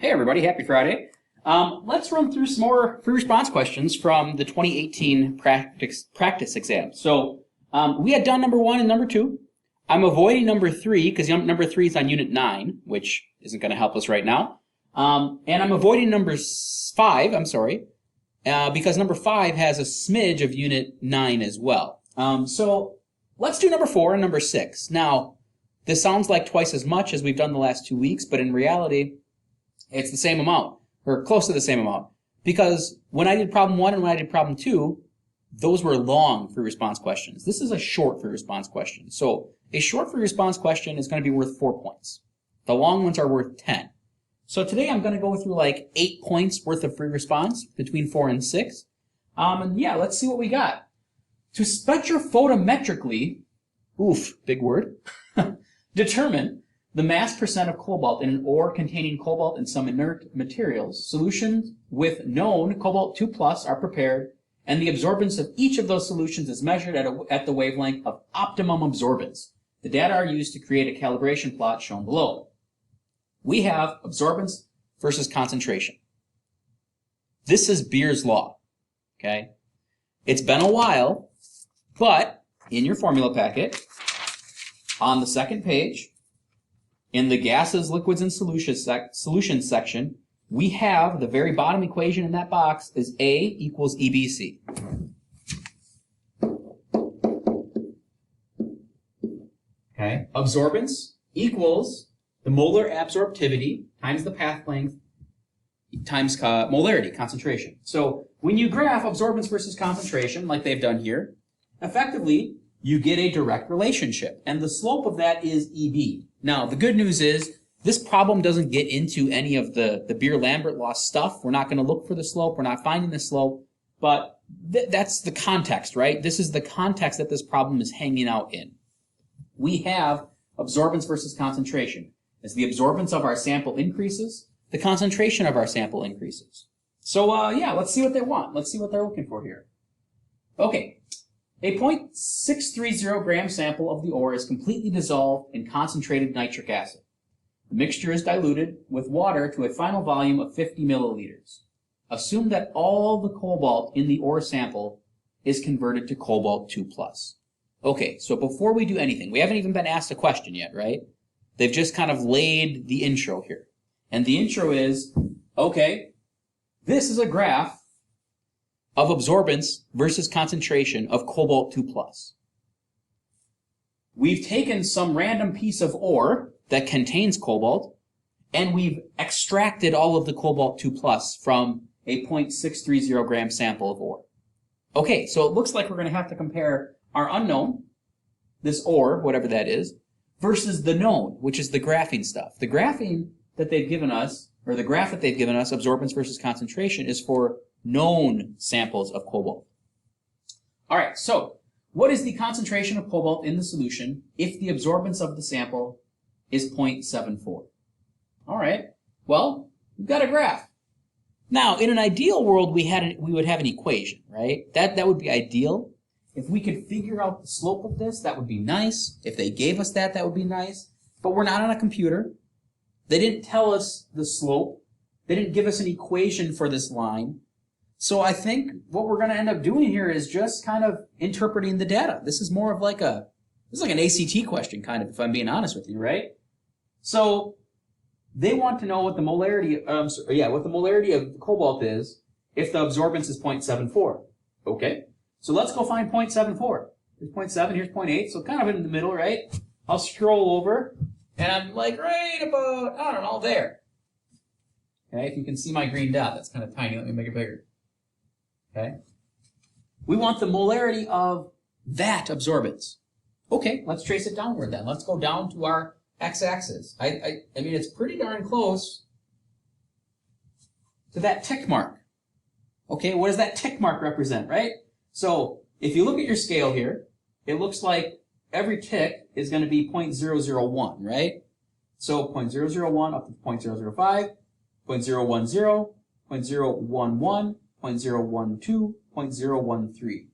Hey everybody, happy Friday. Let's run through some more free response questions from the 2018 practice exam. So we had done number 1 and number 2. I'm avoiding number 3 because number 3 is on unit 9, which isn't going to help us right now. And I'm avoiding number 5, because number 5 has a smidge of unit 9 as well. So let's do number 4 and number 6. Now, this sounds like twice as much as we've done the last 2 weeks, but in reality, it's the same amount, or close to the same amount. Because when I did problem 1 and when I did problem 2, those were long free response questions. This is a short free response question. So a short free response question is going to be worth 4 points. The long ones are worth 10. So today I'm going to go through like 8 points worth of free response between 4 and 6. And yeah, let's see what we got. To spectrophotometrically, oof, big word, determine the mass percent of cobalt in an ore containing cobalt and some inert materials. Solutions with known cobalt 2+ are prepared, and the absorbance of each of those solutions is measured at the wavelength of optimum absorbance. The data are used to create a calibration plot shown below. We have absorbance versus concentration. This is Beer's law, okay? It's been a while, but in your formula packet, on the second page, in the gases, liquids, and solutions section, we have the very bottom equation in that box is A equals EBC. Okay, absorbance equals the molar absorptivity times the path length times molarity, concentration. So when you graph absorbance versus concentration, like they've done here, effectively, you get a direct relationship, and the slope of that is EB. Now, the good news is this problem doesn't get into any of the Beer-Lambert law stuff. We're not going to look for the slope. We're not finding the slope, but that's the context, right? This is the context that this problem is hanging out in. We have absorbance versus concentration. As the absorbance of our sample increases, the concentration of our sample increases. So, yeah, let's see what they want. Let's see what they're looking for here. Okay. A 0.630 gram sample of the ore is completely dissolved in concentrated nitric acid. The mixture is diluted with water to a final volume of 50 milliliters. Assume that all the cobalt in the ore sample is converted to cobalt 2+. Okay, so before we do anything, we haven't even been asked a question yet, right? They've just kind of laid the intro here. And the intro is, okay, this is a graph of absorbance versus concentration of cobalt 2+. We've taken some random piece of ore that contains cobalt, and we've extracted all of the cobalt 2+ from a 0.630 gram sample of ore. Okay, so it looks like we're going to have to compare our unknown, this ore, whatever that is, versus the known, which is the graphing stuff. The graphing that they've given us, or the graph that they've given us, absorbance versus concentration, is for known samples of cobalt. All right, so what is the concentration of cobalt in the solution if the absorbance of the sample is 0.74? All right, well, we've got a graph. Now, in an ideal world, we would have an equation, right? That would be ideal. If we could figure out the slope of this, that would be nice. If they gave us that, that would be nice. But we're not on a computer. They didn't tell us the slope. They didn't give us an equation for this line. So I think what we're going to end up doing here is just kind of interpreting the data. This is more of like an ACT question, kind of, if I'm being honest with you, right? So they want to know what the molarity, what the molarity of cobalt is if the absorbance is 0.74. Okay, so let's go find 0.74. Here's 0.7, here's 0.8, so kind of in the middle, right? I'll scroll over, and I'm like right about, I don't know, there. Okay, if you can see my green dot, that's kind of tiny. Let me make it bigger. Okay, we want the molarity of that absorbance. Okay, let's trace it downward then. Let's go down to our x-axis. I mean, it's pretty darn close to that tick mark. Okay, what does that tick mark represent, right? So if you look at your scale here, it looks like every tick is going to be 0.001, right? So 0.001 up to 0.005, 0.010, 0.011, 0.012, 0.013.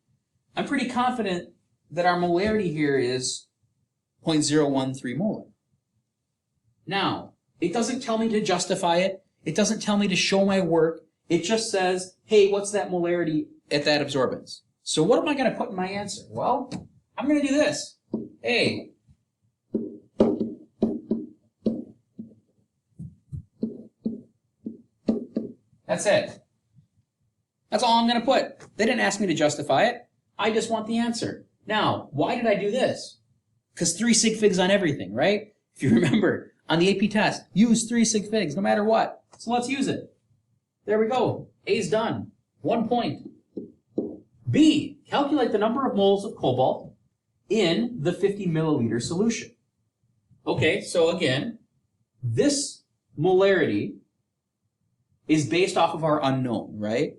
I'm pretty confident that our molarity here is 0.013 molar. Now, it doesn't tell me to justify it. It doesn't tell me to show my work. It just says, hey, what's that molarity at that absorbance? So what am I going to put in my answer? Well, I'm going to do this. A. That's it. That's all I'm going to put. They didn't ask me to justify it. I just want the answer. Now, why did I do this? Because 3 sig figs on everything, right? If you remember, on the AP test, use 3 sig figs no matter what. So let's use it. There we go. A's done. 1 point. B, calculate the number of moles of cobalt in the 50 milliliter solution. Okay, so again, this molarity is based off of our unknown, right?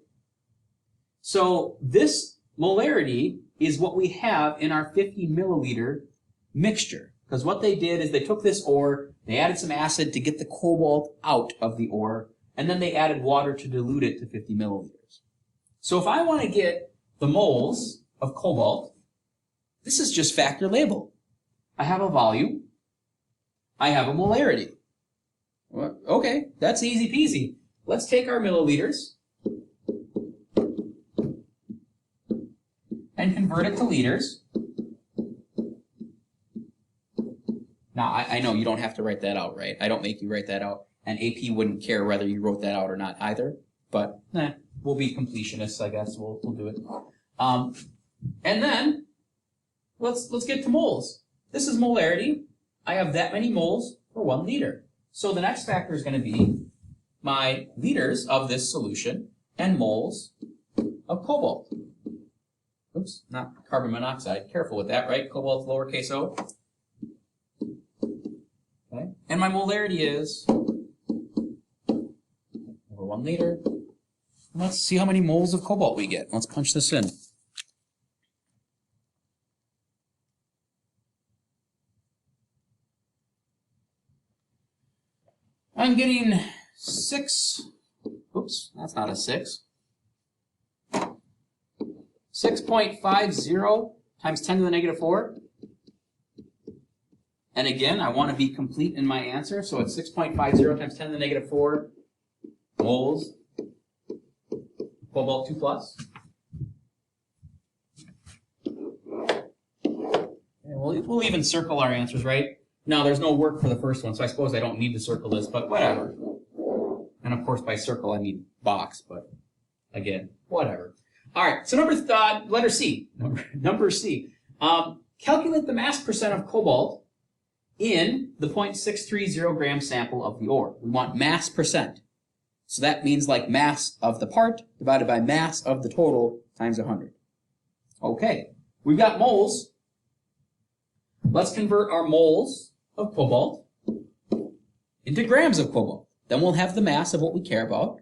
So this molarity is what we have in our 50 milliliter mixture. Because what they did is they took this ore, they added some acid to get the cobalt out of the ore, and then they added water to dilute it to 50 milliliters. So if I want to get the moles of cobalt, this is just factor label. I have a volume, I have a molarity. Well, okay, that's easy peasy. Let's take our milliliters and convert it to liters. Now, I know you don't have to write that out, right? I don't make you write that out. And AP wouldn't care whether you wrote that out or not either. But, we'll be completionists, I guess. We'll do it. And then, let's get to moles. This is molarity. I have that many moles for 1 liter. So the next factor is going to be my liters of this solution and moles of cobalt. Oops, not carbon monoxide. Careful with that, right? Cobalt lowercase o. Okay. And my molarity is over 1 liter. Let's see how many moles of cobalt we get. Let's punch this in. I'm getting 6, oops, that's not a 6. 6.50 times 10 to the negative 4. And again, I want to be complete in my answer, so it's 6.50 times 10 to the negative 4 moles cobalt 2 plus. And we'll even circle our answers, right? Now, there's no work for the first one, so I suppose I don't need to circle this, but whatever. And of course, by circle, I mean box, but again, whatever. All right, so letter C, number C. Calculate the mass percent of cobalt in the 0.630 gram sample of the ore. We want mass percent. So that means like mass of the part divided by mass of the total times 100. Okay, we've got moles. Let's convert our moles of cobalt into grams of cobalt. Then we'll have the mass of what we care about,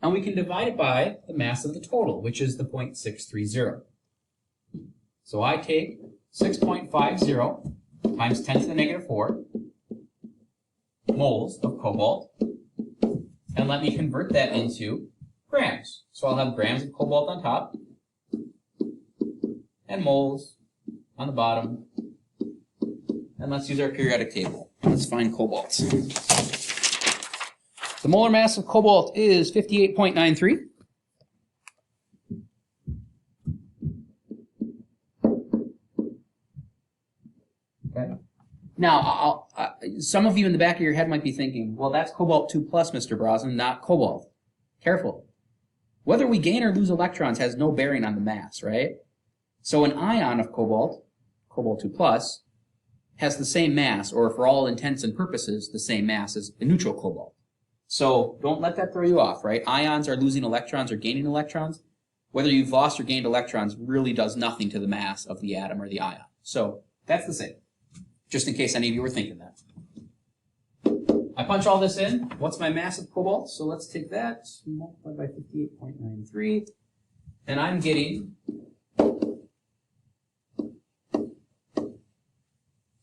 and we can divide it by the mass of the total, which is the 0.630. So I take 6.50 times 10 to the negative 4 moles of cobalt, and let me convert that into grams. So I'll have grams of cobalt on top, and moles on the bottom. And let's use our periodic table. Let's find cobalt. The molar mass of cobalt is 58.93. Okay. Now, some of you in the back of your head might be thinking, well, that's cobalt 2 plus, Mr. Brosnan, not cobalt. Careful. Whether we gain or lose electrons has no bearing on the mass, right? So an ion of cobalt, cobalt 2 plus, has the same mass, or for all intents and purposes, the same mass as a neutral cobalt. So don't let that throw you off, right? Ions are losing electrons or gaining electrons. Whether you've lost or gained electrons really does nothing to the mass of the atom or the ion. So that's the same, just in case any of you were thinking that. I punch all this in. What's my mass of cobalt? So let's take that, multiply by 58.93, and I'm getting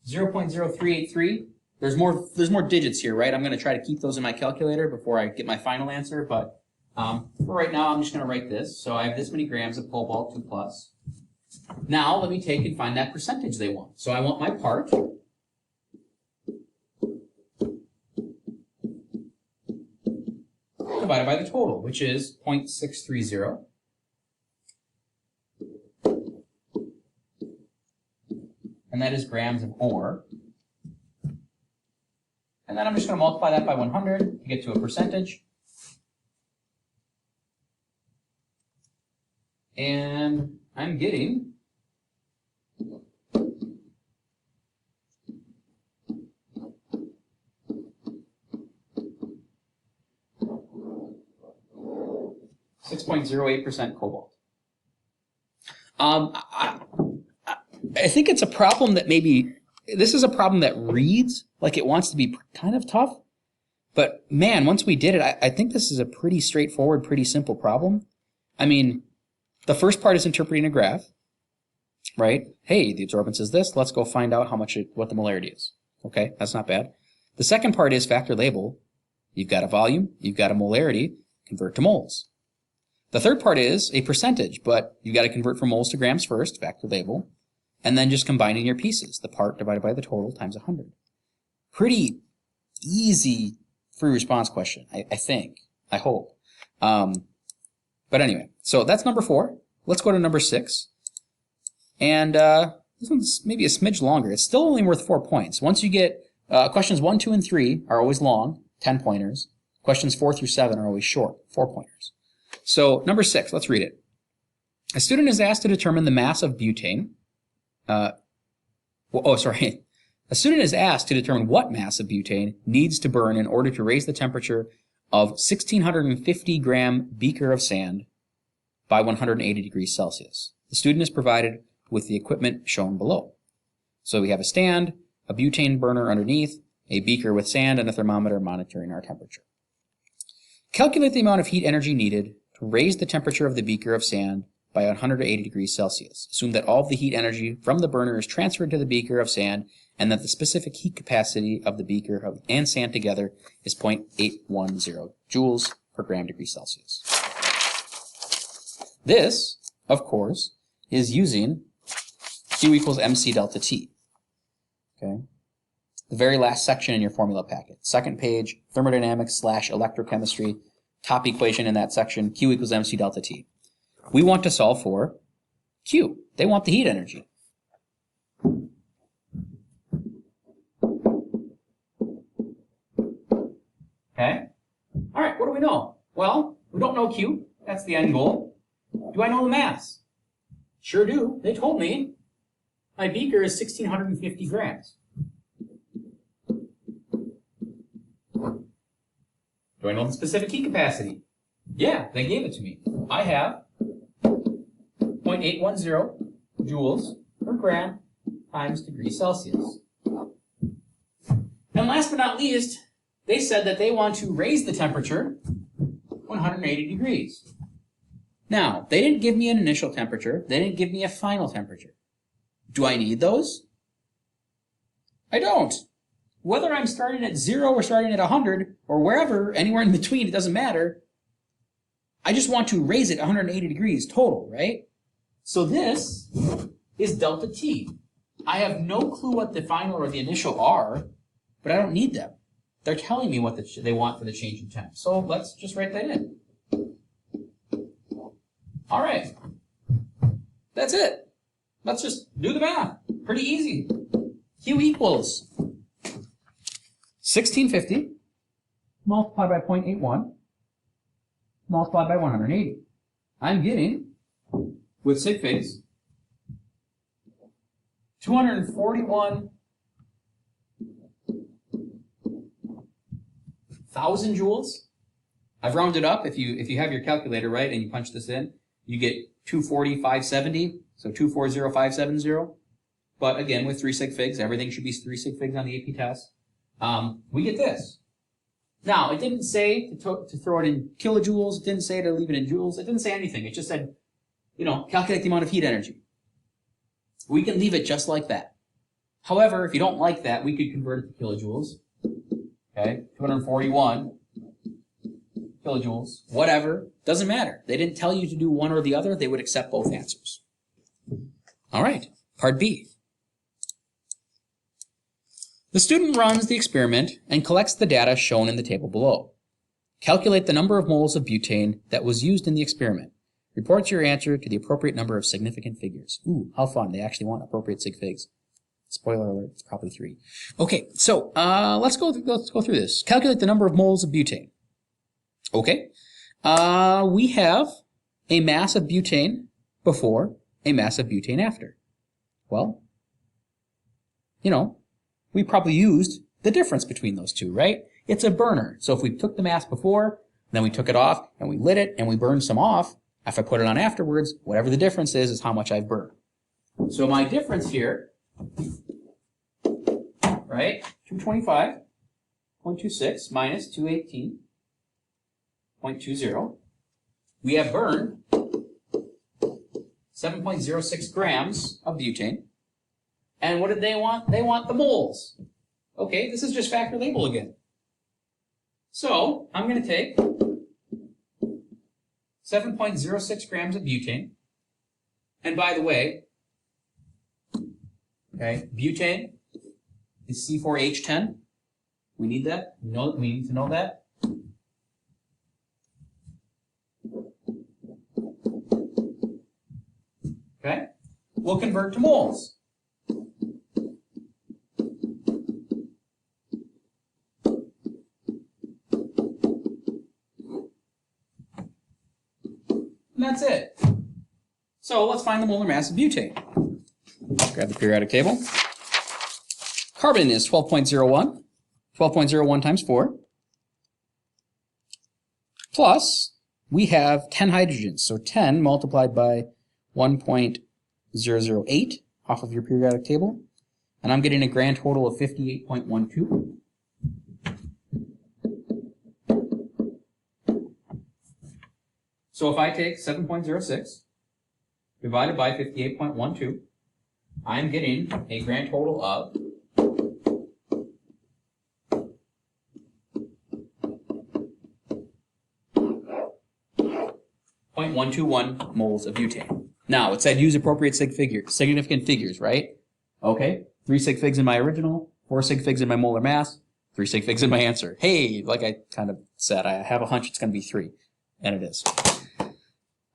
0.0383. There's more digits here, right? I'm going to try to keep those in my calculator before I get my final answer, but for right now, I'm just going to write this. So I have this many grams of cobalt 2 plus. Now, let me take and find that percentage they want. So I want my part. divided by the total, which is 0.630. And that is grams of ore. And then I'm just going to multiply that by 100 to get to a percentage. And I'm getting 6.08% cobalt. I think it's a problem that maybe, this is a problem that reads like it wants to be kind of tough, but man, once we did it, I think this is a pretty straightforward, pretty simple problem. I mean, the first part is interpreting a graph, right? Hey, the absorbance is this, let's go find out what the molarity is. Okay, that's not bad. The second part is factor label. You've got a volume, you've got a molarity, convert to moles. The third part is a percentage, but you've got to convert from moles to grams first, factor label, and then just combining your pieces, the part divided by the total times 100. Pretty easy free response question, I think, I hope. But anyway, so that's number 4. Let's go to number 6. And this one's maybe a smidge longer. It's still only worth 4 points. Once you get, questions 1, 2, and 3 are always long, 10 pointers. Questions 4 through 7 are always short, 4 pointers. So number 6, let's read it. A student is asked to determine the mass of butane. A student is asked to determine what mass of butane needs to burn in order to raise the temperature of 1,650 gram beaker of sand by 180 degrees Celsius. The student is provided with the equipment shown below. So we have a stand, a butane burner underneath, a beaker with sand, and a thermometer monitoring our temperature. Calculate the amount of heat energy needed to raise the temperature of the beaker of sand by 180 degrees Celsius. Assume that all of the heat energy from the burner is transferred to the beaker of sand and that the specific heat capacity of the beaker and sand together is 0.810 joules per gram degree Celsius. This, of course, is using Q equals mc delta T. Okay? The very last section in your formula packet. Second page, thermodynamics / electrochemistry, top equation in that section, Q equals mc delta T. We want to solve for Q. They want the heat energy. Okay? All right, what do we know? Well, we don't know Q. That's the end goal. Do I know the mass? Sure do. They told me my beaker is 1,650 grams. Do I know the specific heat capacity? Yeah, they gave it to me. I have 0.810 joules per gram times degree Celsius. And last but not least, they said that they want to raise the temperature 180 degrees. Now, they didn't give me an initial temperature. They didn't give me a final temperature. Do I need those? I don't. Whether I'm starting at 0 or starting at 100 or wherever, anywhere in between, it doesn't matter. I just want to raise it 180 degrees total, right? So this is delta T. I have no clue what the final or the initial are, but I don't need them. They're telling me what they want for the change in temp. So let's just write that in. All right. That's it. Let's just do the math. Pretty easy. Q equals 1,650 multiplied by 0.81 multiplied by 180. I'm getting, with sig figs, 241,000 joules. I've rounded up. If you have your calculator right and you punch this in, you get 240,570. So 240,570. But again, with 3 sig figs, everything should be 3 sig figs on the AP test. We get this. Now, it didn't say to throw it in kilojoules. It didn't say to leave it in joules. It didn't say anything. It just said, calculate the amount of heat energy. We can leave it just like that. However, if you don't like that, we could convert it to kilojoules. Okay, 241 kilojoules, whatever, doesn't matter. They didn't tell you to do one or the other. They would accept both answers. All right, part B. The student runs the experiment and collects the data shown in the table below. Calculate the number of moles of butane that was used in the experiment. Report your answer to the appropriate number of significant figures. Ooh, how fun. They actually want appropriate sig figs. Spoiler alert, it's probably 3. Okay, so let's go through this. Calculate the number of moles of butane. Okay, we have a mass of butane before, a mass of butane after. Well, you know, we probably used the difference between those two, right? It's a burner. So if we took the mass before, then we took it off, and we lit it, and we burned some off, if I put it on afterwards, whatever the difference is how much I've burned. So my difference here, right, 225.26 minus 218.20. We have burned 7.06 grams of butane. And what did they want? They want the moles. Okay, this is just factor label again. So I'm going to take 7.06 grams of butane. And by the way, okay, butane is C4H10. We need that. We need to know that. Okay? We'll convert to moles. And that's it. So let's find the molar mass of butane. Grab the periodic table. Carbon is 12.01. 12.01 times 4. Plus, we have 10 hydrogens. So 10 multiplied by 1.008 off of your periodic table. And I'm getting a grand total of 58.12. So if I take 7.06 divided by 58.12, I'm getting a grand total of 0.121 moles of butane. Now, it said use appropriate significant figures, right? Okay, 3 sig figs in my original, 4 sig figs in my molar mass, 3 sig figs in my answer. Hey, like I kind of said, I have a hunch it's going to be 3, and it is.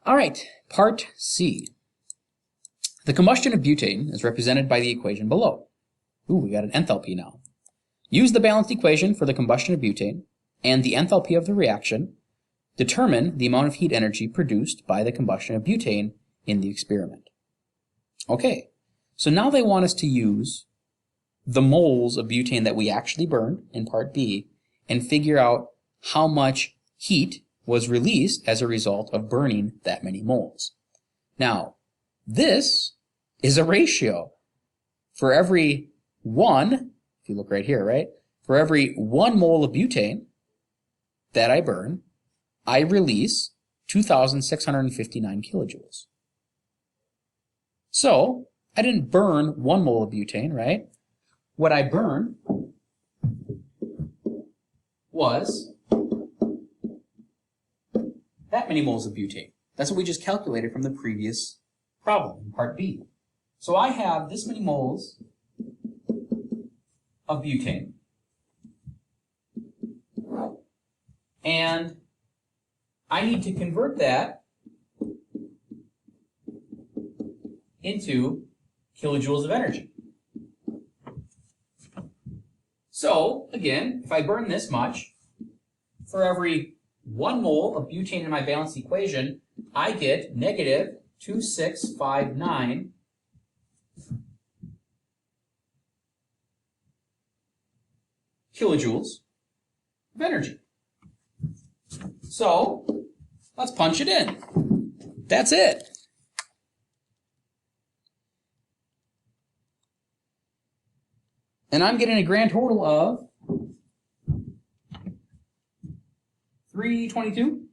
All right, part C. The combustion of butane is represented by the equation below. Ooh, we got an enthalpy now. Use the balanced equation for the combustion of butane and the enthalpy of the reaction. Determine the amount of heat energy produced by the combustion of butane in the experiment. Okay, so now they want us to use the moles of butane that we actually burned in part B and figure out how much heat was released as a result of burning that many moles. Now, this is a ratio. For every 1, if you look right here, right? For every 1 mole of butane that I burn, I release 2,659 kilojoules. So, I didn't burn 1 mole of butane, right? What I burned was that many moles of butane. That's what we just calculated from the previous problem in part B. So I have this many moles of butane. And I need to convert that into kilojoules of energy. So, again, if I burn this much, for every 1 mole of butane in my balanced equation, I get negative 2659 kilojoules of energy. So, let's punch it in. That's it. And I'm getting a grand total of 322.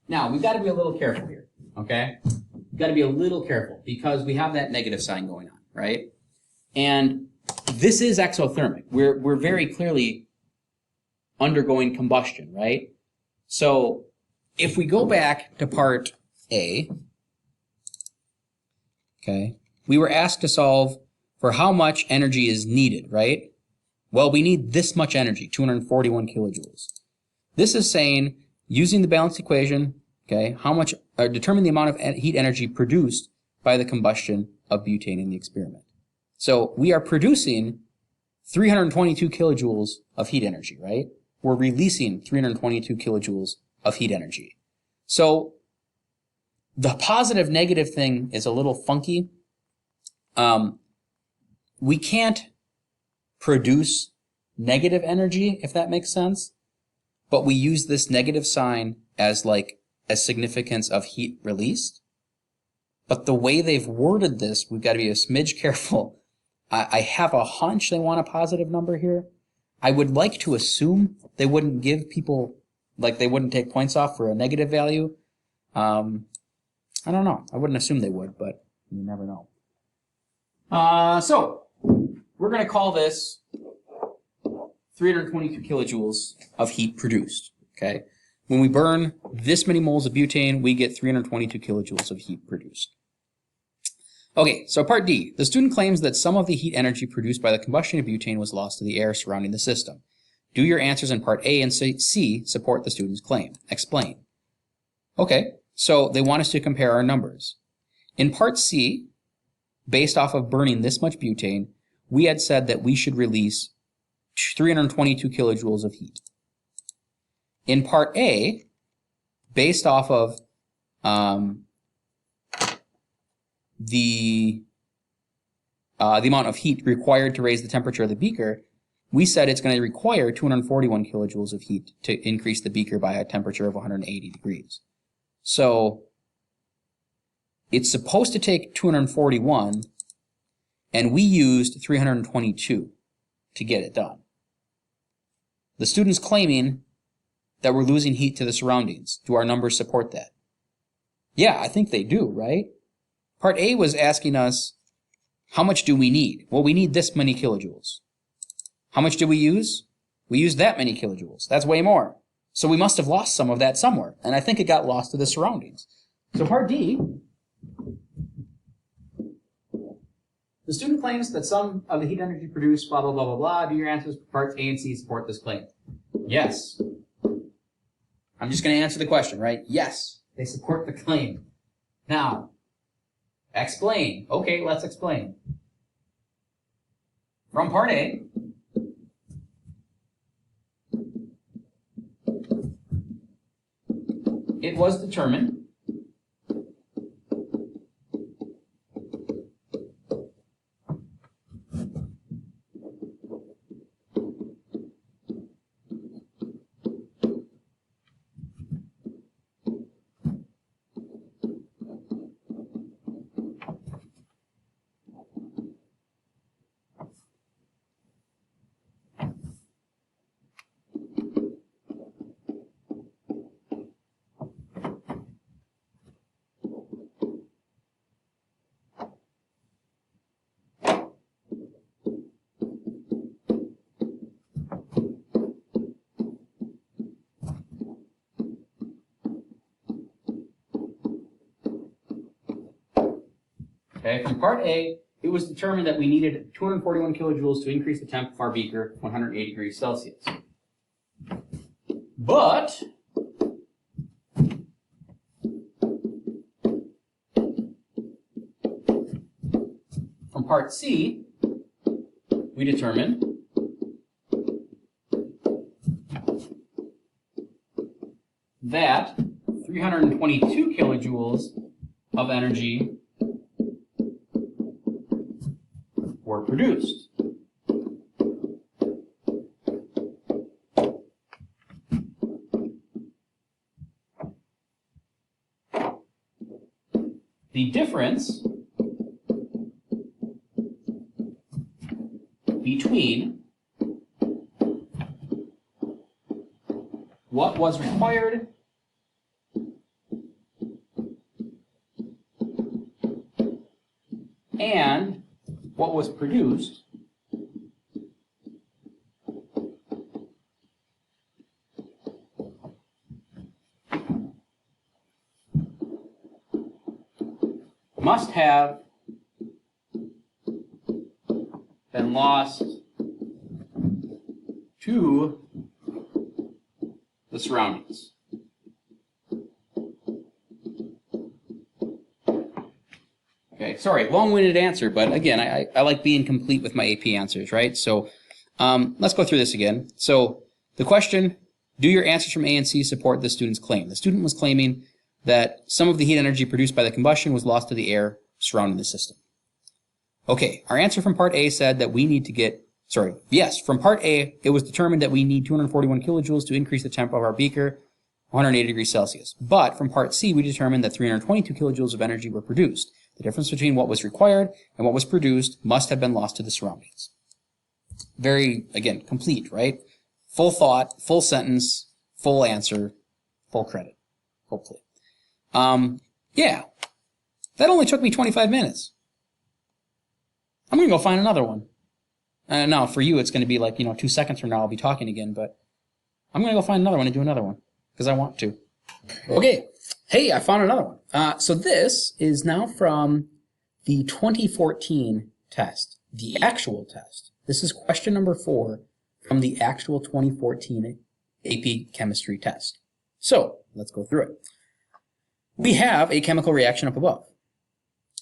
Now, we've got to be a little careful here, okay? We've got to be a little careful because we have that negative sign going on, right? And this is exothermic. We're very clearly undergoing combustion, right? So if we go back to part A, okay, we were asked to solve for how much energy is needed, right? Well, we need this much energy, 241 kilojoules. This is saying, using the balanced equation, okay, determine the amount of heat energy produced by the combustion of butane in the experiment. So we are producing 322 kilojoules of heat energy, right? We're releasing 322 kilojoules of heat energy. So the positive negative thing is a little funky. We can't produce negative energy, if that makes sense, but we use this negative sign as like a significance of heat released. But the way they've worded this, we've got to be a smidge careful. I have a hunch they want a positive number here. I would like to assume they wouldn't give people, like they wouldn't take points off for a negative value. I don't know. I wouldn't assume they would, but you never know. So we're going to call this 322 kilojoules of heat produced, okay? When we burn this many moles of butane, we get 322 kilojoules of heat produced. Okay, so part D. The student claims that some of the heat energy produced by the combustion of butane was lost to the air surrounding the system. Do your answers in part A and C support the student's claim? Explain. Okay, so they want us to compare our numbers. In part C, based off of burning this much butane, we had said that we should release 322 kilojoules of heat. In part A, based off of the amount of heat required to raise the temperature of the beaker, we said it's going to require 241 kilojoules of heat to increase the beaker by a temperature of 180 degrees. So it's supposed to take 241, and we used 322 to get it done. The student's claiming that we're losing heat to the surroundings. Do our numbers support that? Yeah, I think they do, right? Part A was asking us, how much do we need? Well, we need this many kilojoules. How much do we use? We used that many kilojoules. That's way more. So we must have lost some of that somewhere, and I think it got lost to the surroundings. So part D, the student claims that some of the heat energy produced, blah, blah, blah, blah, blah. Do your answers for parts A and C support this claim? Yes. I'm just going to answer the question, right? Yes, they support the claim. Now, explain. Okay, let's explain. From part A, it was determined okay, from part A, it was determined that we needed 241 kilojoules to increase the temp of our beaker to 180 degrees Celsius. But from part C, we determined that 322 kilojoules of energy were produced. The difference between what was required and what was produced must have been lost to the surroundings. Okay, sorry, long-winded answer, but again, I like being complete with my AP answers, right? So let's go through this again. So the question, do your answers from A and C support the student's claim? The student was claiming that some of the heat energy produced by the combustion was lost to the air surrounding the system. Okay, our answer from part A said that we need to get, from part A, it was determined that we need 241 kilojoules to increase the temp of our beaker 180 degrees Celsius. But from part C, we determined that 322 kilojoules of energy were produced. The difference between what was required and what was produced must have been lost to the surroundings. Very, again, complete, right? Full thought, full sentence, full answer, full credit, hopefully. Yeah, that only took me 25 minutes. I'm going to go find another one. No, for you, it's going to be like, 2 seconds from now, I'll be talking again, but I'm going to go find another one and do another one because I want to. Okay. Hey, I found another one. So this is now from the 2014 test, the actual test. This is question number 4 from the actual 2014 AP Chemistry test. So let's go through it. We have a chemical reaction up above.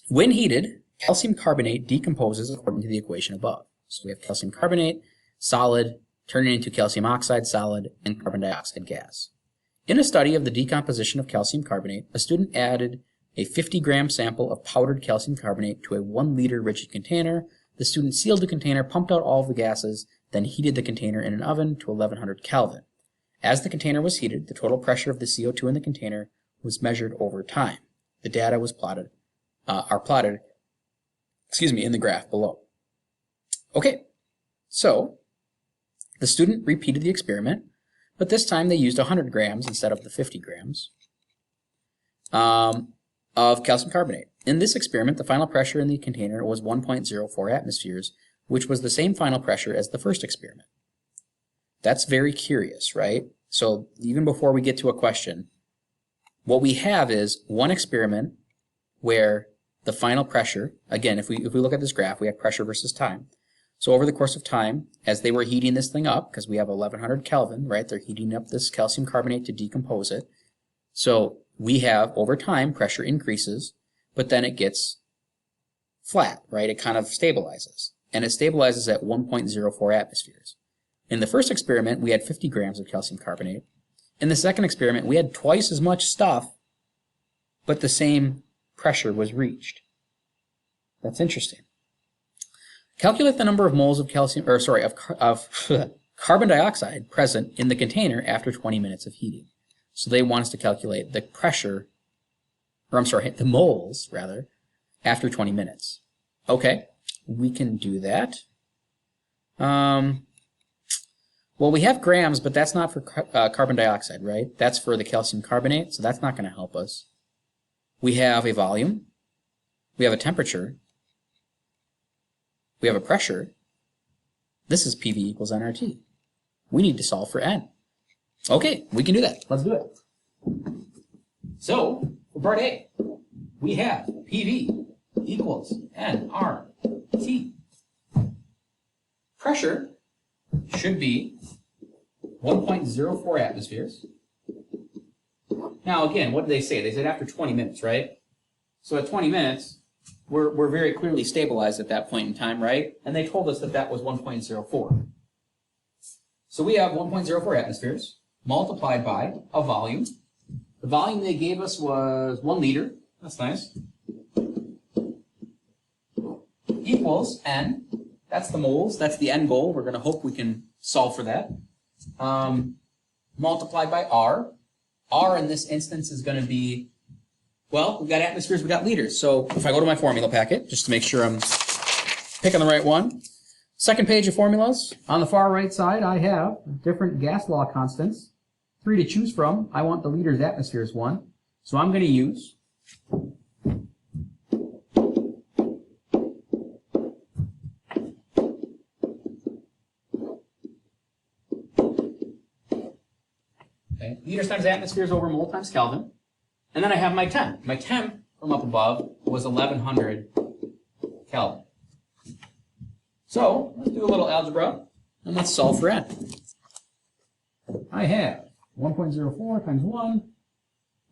When heated, calcium carbonate decomposes according to the equation above. So we have calcium carbonate, solid, turning into calcium oxide, solid, and carbon dioxide gas. In a study of the decomposition of calcium carbonate, a student added a 50-gram sample of powdered calcium carbonate to a 1-liter rigid container. The student sealed the container, pumped out all of the gases, then heated the container in an oven to 1100 Kelvin. As the container was heated, the total pressure of the CO2 in the container was measured over time. The data was plotted in the graph below. Okay, so the student repeated the experiment, but this time they used 100 grams instead of the 50 grams of calcium carbonate. In this experiment, the final pressure in the container was 1.04 atmospheres, which was the same final pressure as the first experiment. That's very curious, right? So even before we get to a question, what we have is one experiment where the final pressure, again, if we look at this graph, we have pressure versus time. So over the course of time, as they were heating this thing up, because we have 1100 Kelvin, right? They're heating up this calcium carbonate to decompose it. So we have, over time, pressure increases, but then it gets flat, right? It kind of stabilizes. And it stabilizes at 1.04 atmospheres. In the first experiment, we had 50 grams of calcium carbonate. In the second experiment, we had twice as much stuff, but the same pressure was reached. That's interesting. Calculate the number of moles of carbon dioxide present in the container after 20 minutes of heating. So they want us to calculate the pressure, the moles, rather, after 20 minutes. Okay, we can do that. Well, we have grams, but that's not for carbon dioxide, right? That's for the calcium carbonate, so that's not going to help us. We have a volume. We have a temperature. We have a pressure. This is PV equals nRT. We need to solve for N. Okay, we can do that. Let's do it. So, for part A, we have PV equals nRT. Pressure should be 1.04 atmospheres. Now, again, what did they say? They said after 20 minutes, right? So at 20 minutes, we're very clearly stabilized at that point in time, right? And they told us that that was 1.04. So we have 1.04 atmospheres multiplied by a volume. The volume they gave us was 1 liter. That's nice. Equals N. That's the moles. That's the end goal. We're going to hope we can solve for that. Multiplied by R. R in this instance is going to be, well, we've got atmospheres, we've got liters. So if I go to my formula packet, just to make sure I'm picking the right one, second page of formulas, on the far right side, I have different gas law constants. 3 to choose from. I want the liters atmospheres one. So I'm going to use liters times atmospheres over mole times Kelvin. And then I have my temp. My temp from up above was 1100 Kelvin. So let's do a little algebra and let's solve for N. I have 1.04 times 1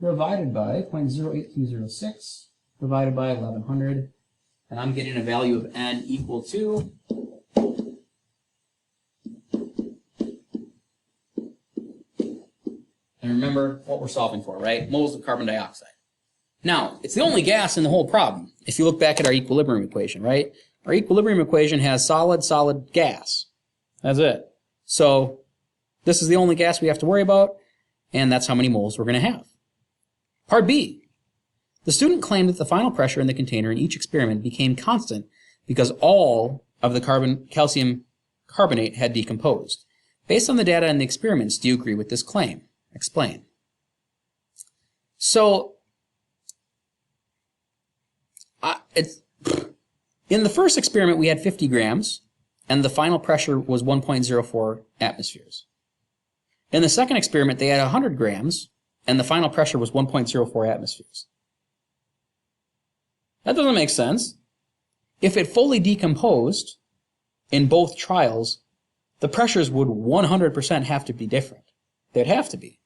divided by 0.08206 divided by 1100, and I'm getting a value of n equal to 'and remember what we're solving for, right? Moles of carbon dioxide. Now, it's the only gas in the whole problem. If you look back at our equilibrium equation, right? Our equilibrium equation has solid, solid, gas. That's it. So this is the only gas we have to worry about, and that's how many moles we're going to have. Part B. The student claimed that the final pressure in the container in each experiment became constant because all of the calcium carbonate had decomposed. Based on the data in the experiments, do you agree with this claim? Explain. So, in the first experiment, we had 50 grams, and the final pressure was 1.04 atmospheres. In the second experiment, they had 100 grams, and the final pressure was 1.04 atmospheres. That doesn't make sense. If it fully decomposed in both trials, the pressures would 100% have to be different. They'd have to be.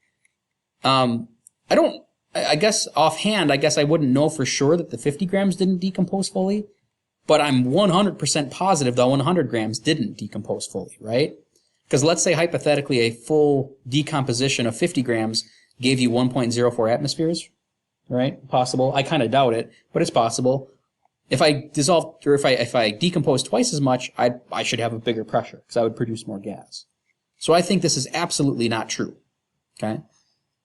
I guess offhand, I wouldn't know for sure that the 50 grams didn't decompose fully, but I'm 100% positive the 100 grams didn't decompose fully, right? Because let's say hypothetically a full decomposition of 50 grams gave you 1.04 atmospheres, right? Possible. I kind of doubt it, but it's possible. If I dissolve, or if I decompose twice as much, I should have a bigger pressure because I would produce more gas. So I think this is absolutely not true. Okay?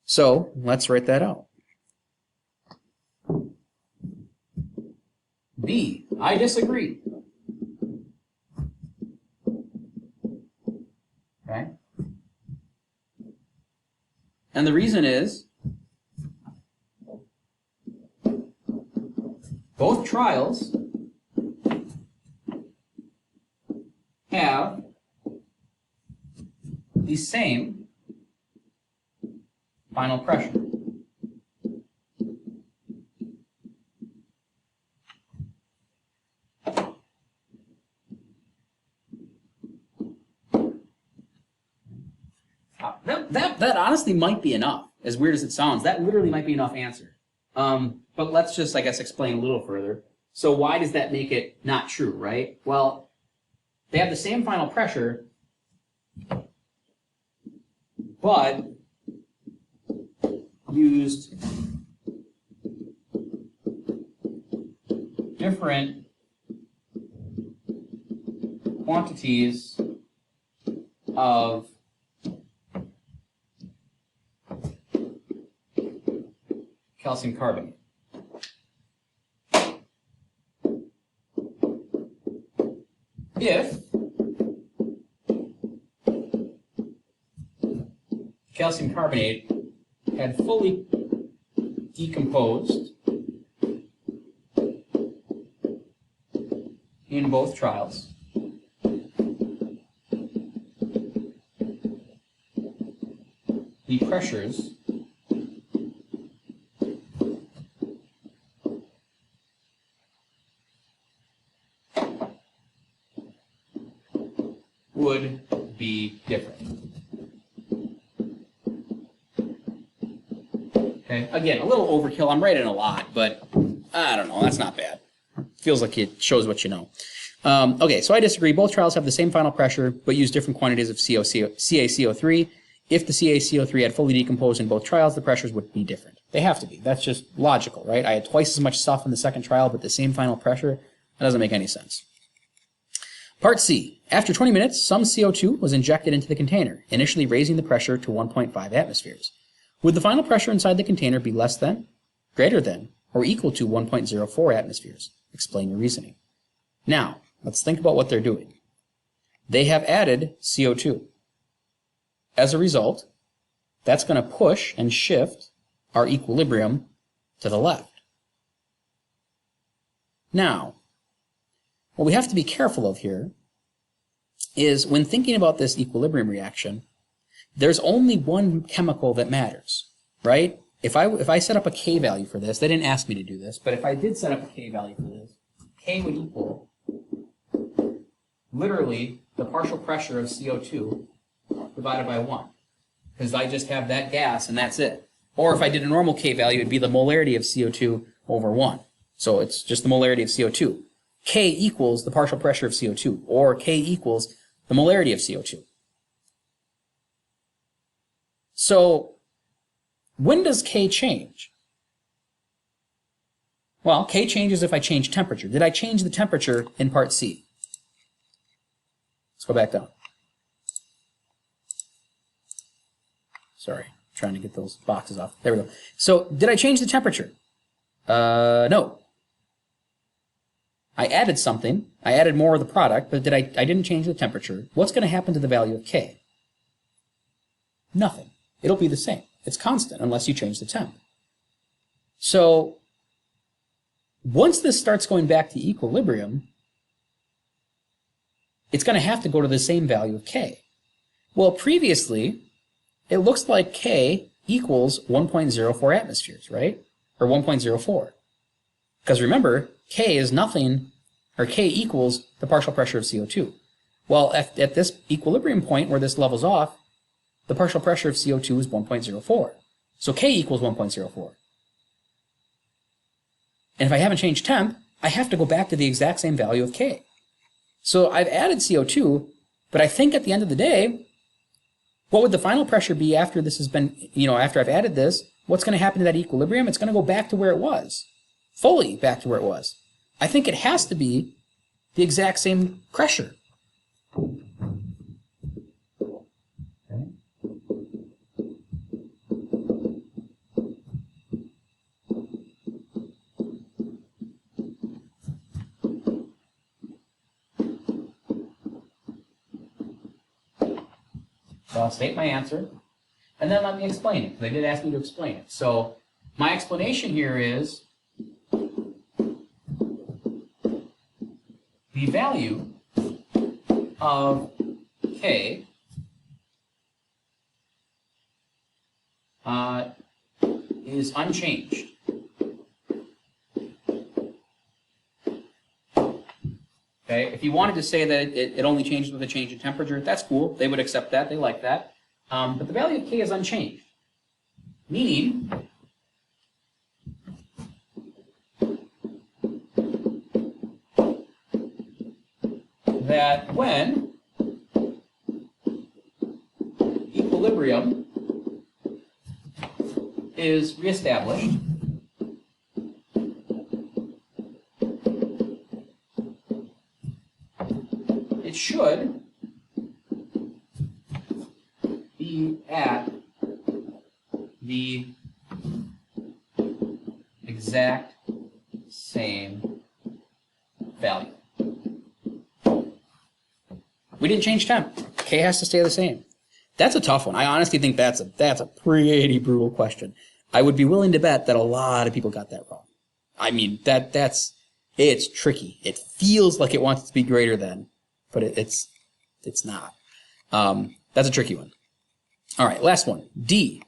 So let's write that out. B, I disagree. Okay? And the reason is both trials have the same final pressure. That honestly might be enough, as weird as it sounds. That literally might be enough answer. But let's just, I guess, explain a little further. So why does that make it not true, right? Well, they have the same final pressure, but used different quantities of calcium carbonate. If calcium carbonate had fully decomposed in both trials, the pressures would be different. Okay, again, a little overkill. I'm writing a lot, but I don't know. That's not bad. Feels like it shows what you know. Okay, so I disagree. Both trials have the same final pressure, but use different quantities of CaCO3. If the CaCO3 had fully decomposed in both trials, the pressures would be different. They have to be. That's just logical, right? I had twice as much stuff in the second trial, but the same final pressure. That doesn't make any sense. Part C. After 20 minutes, some CO2 was injected into the container, initially raising the pressure to 1.5 atmospheres. Would the final pressure inside the container be less than, greater than, or equal to 1.04 atmospheres? Explain your reasoning. Now, let's think about what they're doing. They have added CO2. As a result, that's going to push and shift our equilibrium to the left. Now, what we have to be careful of here is when thinking about this equilibrium reaction, there's only one chemical that matters, right? If I set up a K value for this, they didn't ask me to do this, but if I did set up a K value for this, K would equal literally the partial pressure of CO2 divided by 1. because I just have that gas and that's it. Or if I did a normal K value, it'd be the molarity of CO2 over 1. So it's just the molarity of CO2. K equals the partial pressure of CO2, or K equals the molarity of CO2. So when does K change? Well, K changes if I change temperature. Did I change the temperature in part C? Let's go back down. Sorry, trying to get those boxes off. There we go. So did I change the temperature? No. I added something. I added more of the product, but I didn't change the temperature. What's going to happen to the value of K? Nothing. It'll be the same. It's constant unless you change the temp. So once this starts going back to equilibrium, it's going to have to go to the same value of K. Well, previously, it looks like K equals 1.04 atmospheres, right? Or 1.04. Because remember, K is nothing, or K equals the partial pressure of CO2. Well, at this equilibrium point where this levels off, the partial pressure of CO2 is 1.04. So K equals 1.04. And if I haven't changed temp, I have to go back to the exact same value of K. So I've added CO2, but I think at the end of the day, what would the final pressure be after this has been, after I've added this? What's going to happen to that equilibrium? It's going to go back to where it was. Fully back to where it was. I think it has to be the exact same pressure. So I'll state my answer, and then let me explain it. They did ask me to explain it. So my explanation here is the value of K is unchanged. Okay, if you wanted to say that it only changes with a change in temperature, that's cool. They would accept that. They like that. But the value of K is unchanged, meaning that when equilibrium is reestablished, it should be at the exact same value. We didn't change temp. K has to stay the same. That's a tough one. I honestly think that's a pretty brutal question. I would be willing to bet that a lot of people got that wrong. I mean, it's tricky. It feels like it wants to be greater than, but it's not. That's a tricky one. All right, last one. D.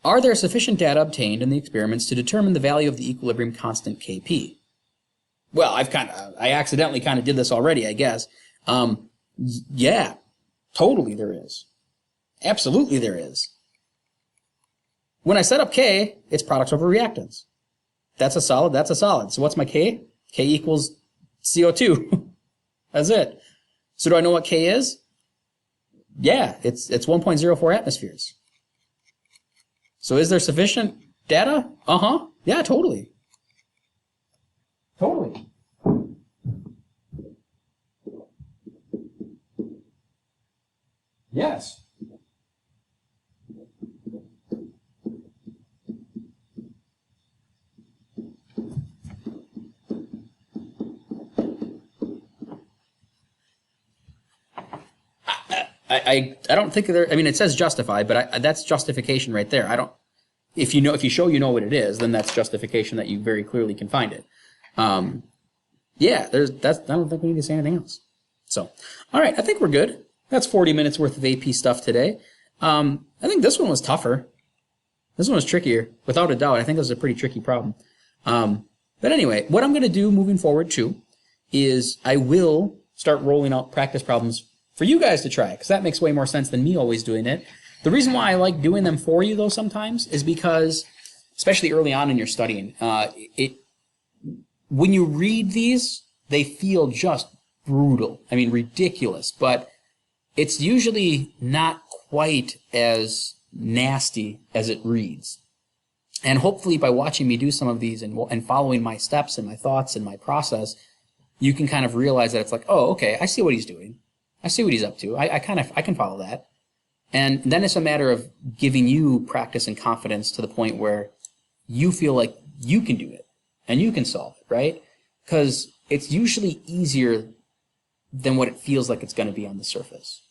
Are there sufficient data obtained in the experiments to determine the value of the equilibrium constant Kp? Well, I accidentally kind of did this already, I guess. Yeah, totally there is. Absolutely there is. When I set up K, it's products over reactants. That's a solid, that's a solid. So what's my K? K equals CO2. That's it. So do I know what K is? Yeah, it's 1.04 atmospheres. So is there sufficient data? Uh-huh. Yeah, totally. Totally. Yes. I don't think there. I mean, it says justify, but that's justification right there. I don't. If you show you know what it is, then that's justification that you very clearly can find it. Yeah, I don't think we need to say anything else. So, all right, I think we're good. That's 40 minutes worth of AP stuff today. I think this one was tougher. This one was trickier, without a doubt. I think this was a pretty tricky problem. But anyway, what I'm going to do moving forward too is I will start rolling out practice problems for you guys to try, because that makes way more sense than me always doing it. The reason why I like doing them for you, though, sometimes is because, especially early on in your studying, when you read these, they feel just brutal. I mean, ridiculous. But it's usually not quite as nasty as it reads. And hopefully by watching me do some of these and following my steps and my thoughts and my process, you can kind of realize that it's like, oh, okay, I see what he's doing. I see what he's up to. I can follow that. And then it's a matter of giving you practice and confidence to the point where you feel like you can do it and you can solve it, right? Because it's usually easier than what it feels like it's going to be on the surface.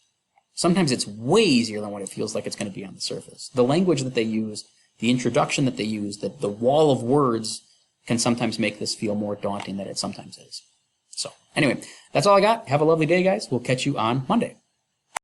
Sometimes it's way easier than what it feels like it's going to be on the surface. The language that they use, the introduction that they use, the wall of words can sometimes make this feel more daunting than it sometimes is. So anyway, that's all I got. Have a lovely day, guys. We'll catch you on Monday.